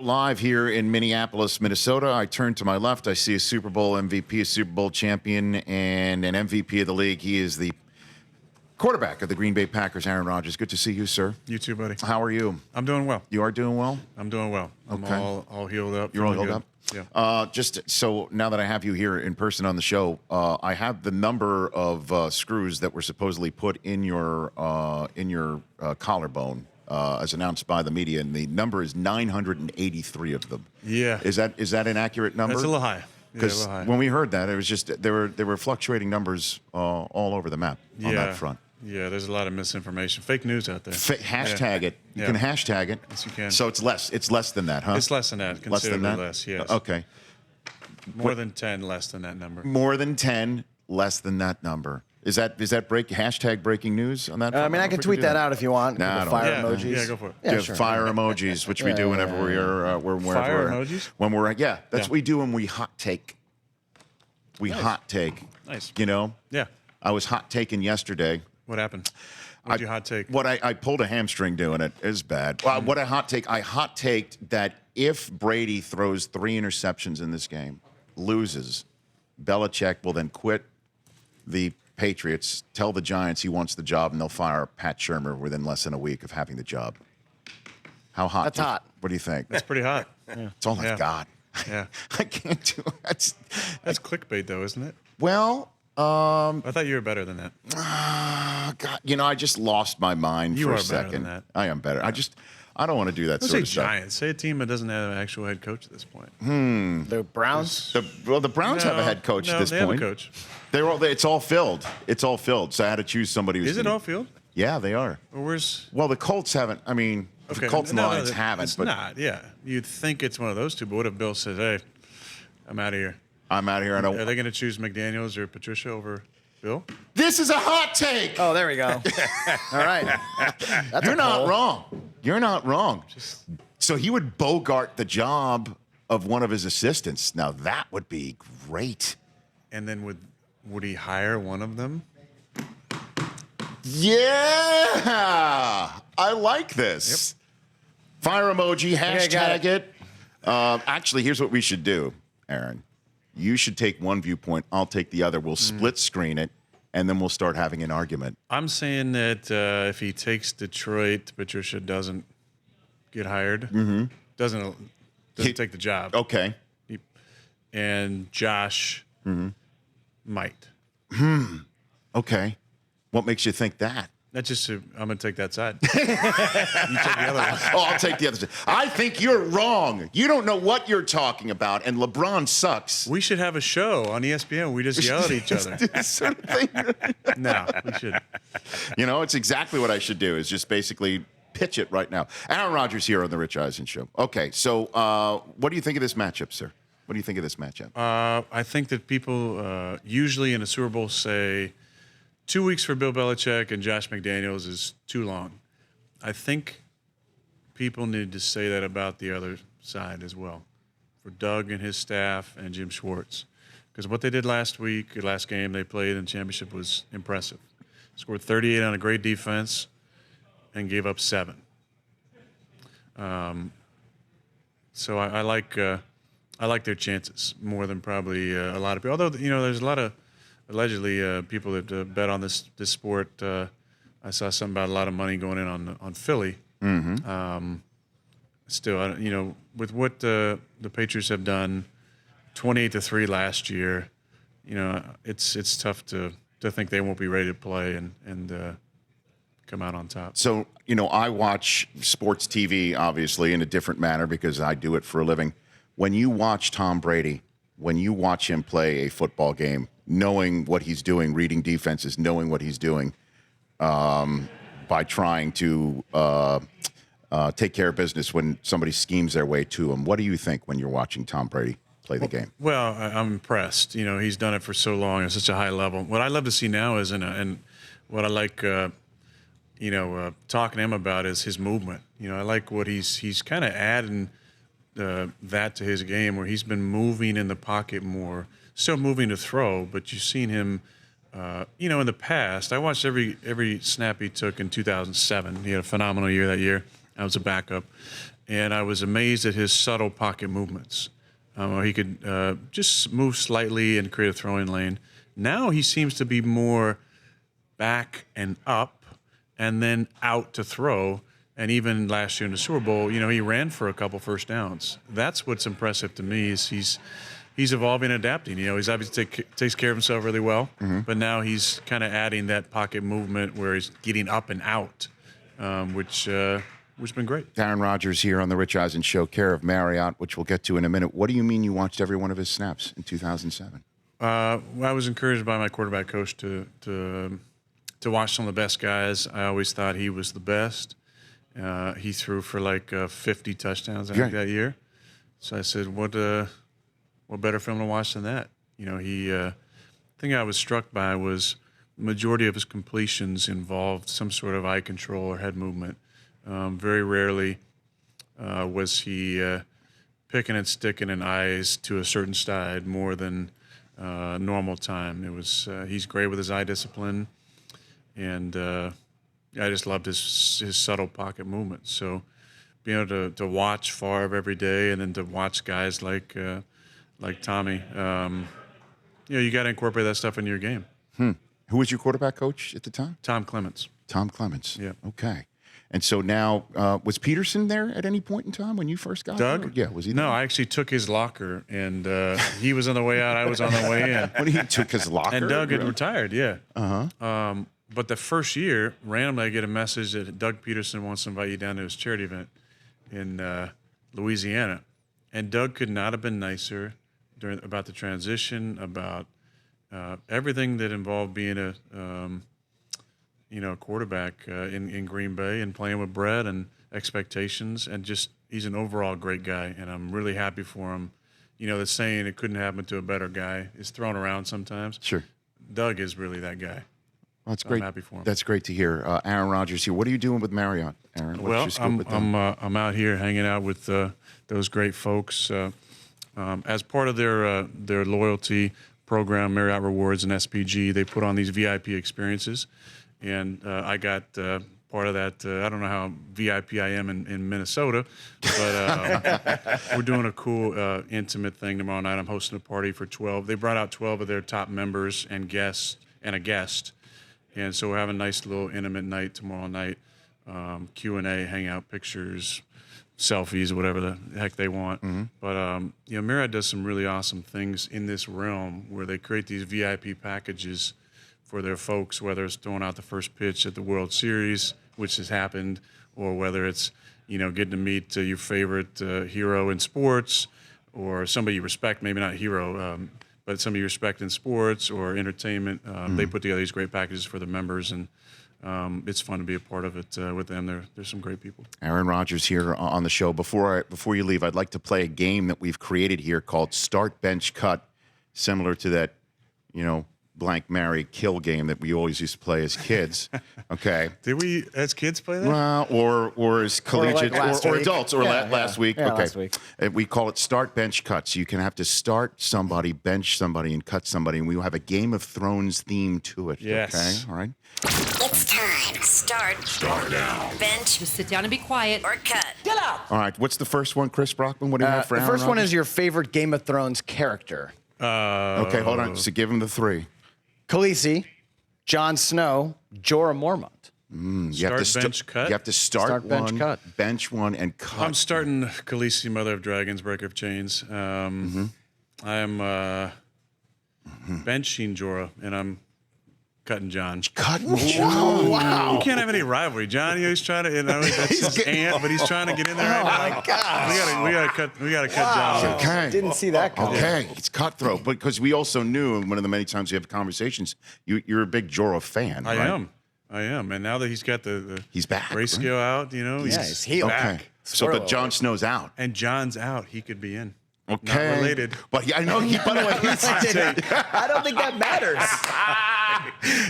Live here in Minneapolis, Minnesota. I turn to my left. I see a Super Bowl MVP, a Super Bowl champion, and an MVP of the league. He is the quarterback of the Green Bay Packers, Aaron Rodgers. Good to see you, sir. You too, buddy. How are you? I'm doing well. You are doing well? I'm doing well. I'm all healed up. You're all healed up? Yeah. Just so now that I have you here in person on the show, I have the number of screws that were supposedly put in your collarbone. As announced by the media, and the number is 983 of them. Yeah. Is that an accurate number? That's a little high. Because when we heard that, it was just there were fluctuating numbers all over the map on that front. Yeah, there's a lot of misinformation, fake news out there. Hashtag it. You can hashtag it. Yes, you can. So it's less. It's less than that, huh? It's less than that. Considerably less. Yes. Okay. More than 10 less than that number. More than 10 less than that number. Is that hashtag breaking news on that? I mean, I can tweet that out if you want. Nah, fire emojis. emojis. Yeah, go for it. Yeah, sure. Fire emojis, which we do whenever Fire emojis? When we're that's what we do when we hot take. We hot take. Nice. You know? Yeah. I was hot taking yesterday. What happened? What'd you hot take? I pulled a hamstring doing it. It was bad. What I hot take? I hot taked that if Brady throws 3 interceptions in this game, loses, Belichick will then quit the Patriots, tell the Giants he wants the job, and they'll fire Pat Shurmur within less than a week of having the job. How hot? That's hot. What do you think? That's pretty hot. Yeah. It's all I've got. Yeah. I can't do it. That's clickbait, though, isn't it? Well, I thought you were better than that. God, I just lost my mind for a second. Better than that. I am better. I don't want to do that sort of stuff. Giants. Say a team that doesn't have an actual head coach at this point. The Browns? The Browns have a head coach at this point. Have a coach. It's all filled. It's all filled. So I had to choose somebody who's. Is it all filled? Yeah, they are. Well, the Colts haven't. I mean, the Colts and the Lions haven't. It's but not. Yeah, you'd think it's one of those two. But what if Bill says, "Hey, I'm out of here"? I'm out of here. I don't. Are they going to choose McDaniels or Patricia over Bill? This is a hot take. Oh, there we go. All right. You're not wrong. You're not wrong. So he would bogart the job of one of his assistants. Now that would be great. And then would he hire one of them? Yeah, I like this. Yep. Fire emoji, hashtag it. Actually, here's what we should do, Aaron. You should take one viewpoint. I'll take the other. We'll split screen it, and then we'll start having an argument. I'm saying that if he takes Detroit, Patricia doesn't get hired. Doesn't take the job. Okay. And Josh might. Okay. What makes you think that? That's just I'm going to take that side. You take the other one. Oh, I'll take the other side. I think you're wrong. You don't know what you're talking about, and LeBron sucks. We should have a show on ESPN where we just yell at each other. No, we should. It's exactly what I should do, is just basically pitch it right now. Aaron Rodgers here on the Rich Eisen Show. Okay, so what do you think of this matchup, sir? What do you think of this matchup? I think that people usually in a Super Bowl say 2 weeks for Bill Belichick and Josh McDaniels is too long. I think people need to say that about the other side as well, for Doug and his staff and Jim Schwartz. Because what they did last game they played in the championship was impressive. Scored 38 on a great defense and gave up 7. So I like their chances more than probably a lot of people. Although, there's a lot of allegedly people that bet on this sport. I saw something about a lot of money going in on Philly. Still, with what the Patriots have done, 28-3 last year, it's tough to think they won't be ready to play and come out on top. So, I watch sports TV, obviously, in a different manner because I do it for a living. When you watch Tom Brady, when you watch him play a football game, knowing what he's doing, reading defenses, knowing what he's doing by trying to take care of business when somebody schemes their way to him, what do you think when you're watching Tom Brady play the game? Well, I'm impressed. He's done it for so long at such a high level. What I love to see now is, and what I like, talking to him about is his movement. I like what he's kind of adding that to his game, where he's been moving in the pocket more, still moving to throw, but you've seen him, in the past. I watched every snap he took in 2007. He had a phenomenal year that year. I was a backup. and I was amazed at his subtle pocket movements. He could just move slightly and create a throwing lane. Now he seems to be more back and up and then out to throw. And even last year in the Super Bowl, he ran for a couple first downs. That's what's impressive to me is he's evolving and adapting. He's obviously takes care of himself really well, but now he's kind of adding that pocket movement where he's getting up and out, which has been great. Aaron Rodgers here on the Rich Eisen Show, care of Marriott, which we'll get to in a minute. What do you mean you watched every one of his snaps in 2007? I was encouraged by my quarterback coach to watch some of the best guys. I always thought he was the best. He threw for like 50 touchdowns, I think, that year. So I said, what better film to watch than that? The thing I was struck by was the majority of his completions involved some sort of eye control or head movement. Very rarely was he picking and sticking in eyes to a certain side more than normal time. It was he's great with his eye discipline, and I just loved his subtle pocket movements. So being able to watch Favre every day and then to watch guys like Tommy, you got to incorporate that stuff into your game. Who was your quarterback coach at the time? Tom Clements. Tom Clements. Yeah. Okay. And so now, was Peterson there at any point in time when you first got there? Doug? Yeah, was he there? No, I actually took his locker, and he was on the way out. I was on the way in. When he took his locker? And Doug had retired, yeah. Uh-huh. But the first year, randomly I get a message that Doug Peterson wants to invite you down to his charity event in Louisiana. And Doug could not have been nicer about the transition, about everything that involved being a quarterback in Green Bay and playing with Brett and expectations. And just he's an overall great guy, and I'm really happy for him. The saying, it couldn't happen to a better guy, is thrown around sometimes. Sure. Doug is really that guy. Well, that's great. I'm happy for him. That's great to hear. Aaron Rodgers here. What are you doing with Marriott, Aaron? Well, What's your scoop with them? I'm out here hanging out with those great folks. As part of their loyalty program, Marriott Rewards and SPG, they put on these VIP experiences, and I got part of that. I don't know how VIP I am in Minnesota, but we're doing a cool intimate thing tomorrow night. I'm hosting a party for 12. They brought out 12 of their top members and guests and a guest. And so we're having a nice little intimate night tomorrow night, Q&A, hangout, pictures, selfies, whatever the heck they want. But, Marriott does some really awesome things in this realm where they create these VIP packages for their folks, whether it's throwing out the first pitch at the World Series, which has happened, or whether it's, getting to meet your favorite hero in sports or somebody you respect, maybe not hero, but somebody you respect in sports or entertainment. They put together these great packages for the members, and it's fun to be a part of it with them. There's some great people. Aaron Rodgers here on the show. Before you leave, I'd like to play a game that we've created here called Start, Bench, Cut, similar to that, blank, marry, kill game that we always used to play as kids. Okay. Did we, as kids, play that? Well, or as collegiate, or adults, or last week. Yeah, okay. last week. We call it Start, Bench, Cut. So you can have to start somebody, bench somebody, and cut somebody. And we will have a Game of Thrones theme to it. Yes. Okay. All right. It's time. Start now. Bench. Just sit down and be quiet. Or cut. All right. What's the first one, Chris Brockman? What do you have for The Aaron first one Rodgers? is your favorite Game of Thrones character. Okay, hold on. So give him the three. Khaleesi, Jon Snow, Jorah Mormont. You have to bench, cut? You have to start bench, one, cut. bench one, and cut. I'm starting Khaleesi, Mother of Dragons, Breaker of Chains. I'm benching Jorah, and I'm cutting Jon. Cutting John. Wow. You can't have any rivalry. John, he's trying to, that's his aunt, but he's trying to get in there right now. my gosh. We gotta cut John. Okay. Didn't see that coming. Okay, it's cutthroat, because we also knew, and one of the many times we have conversations, you're a big Jorah fan. I right? am, and now that he's got the He's back, grayscale out, he's healed. Okay. back. So, but Spoiler Jon Snow's out. And John's out. He could be in. Okay. Not related. But yeah, I know. By the way, I don't think that matters.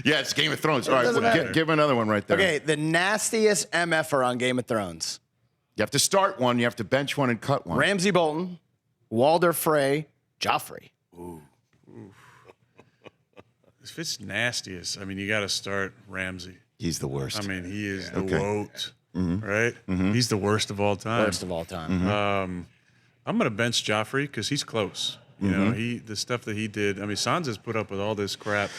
yeah, it's Game of Thrones. All right, doesn't matter. give another one right there. Okay, the nastiest MFer on Game of Thrones. You have to start one, you have to bench one, and cut one. Ramsay Bolton, Walder Frey, Joffrey. If it's nastiest, you got to start Ramsey. He's the worst. He is the Okay. woat. right? He's the worst of all time. Worst of all time. I'm going to bench Joffrey because he's close. You know, the stuff that he did. I mean, Sansa's put up with all this crap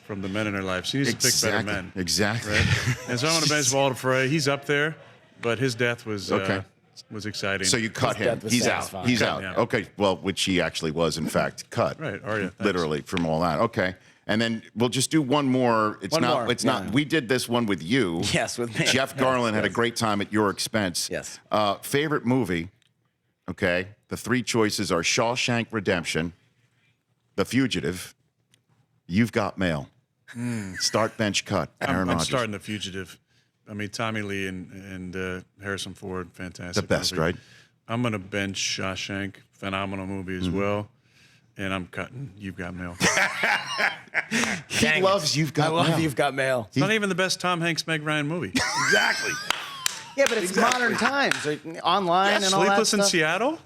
from the men in her life. She needs to pick better men. Exactly. Right? And so I'm going to bench Walder Frey. He's up there, but his death was exciting. So you cut him. death was He's satisfying. out. He's Cut, out. yeah. Okay. Well, which he actually was, in fact, cut. Right. Arya. Thanks. Literally from all that. Okay. And then we'll just do one more. It's One not. more, It's yeah. not. We did this one with you. Yes, with me. Jeff Garland had a great time at your expense. Yes. Favorite movie? Okay. The three choices are Shawshank Redemption, The Fugitive, You've Got Mail. Start, bench, cut. Aaron I'm Rodgers. starting The Fugitive. I mean, Tommy Lee and Harrison Ford, fantastic. The best, movie. right? I'm going to bench Shawshank, phenomenal movie as well. And I'm cutting You've Got Mail. He Dang loves it. You've Got I love Mail. You've Got Mail. It's not even the best Tom Hanks, Meg Ryan movie. Exactly. Yeah, but it's modern times. Like, online and all that Sleepless in stuff. Seattle?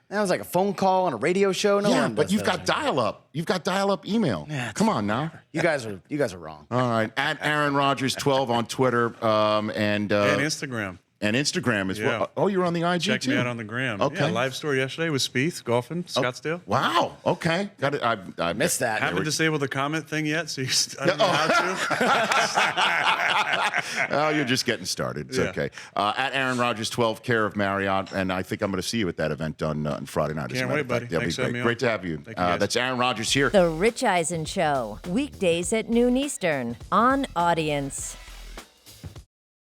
That was like a phone call on a radio show. No Yeah, one but does you've that got anymore. dial-up. You've got dial-up email. Yeah, Come on now. You guys are wrong. All right. At Aaron Rodgers 12 on Twitter and And Instagram. Instagram as Yeah. well. Oh, you're on the IG Check too. me out on the gram. Okay. Yeah, live story yesterday with Spieth, golfing, Scottsdale. Wow. Okay. Got it. I Missed that. Haven't disabled the comment thing yet, so I don't know how to. Oh, you're just getting started. It's Yeah. okay. At Aaron Rodgers 12, care of Marriott, and I think I'm going to see you at that event on Friday night. as a Can't matter wait, of fact. buddy. That'll Thanks be for having great. me on. Great to have you. Thank you, guys. That's Aaron Rodgers here. The Rich Eisen Show, weekdays at noon Eastern on Audience.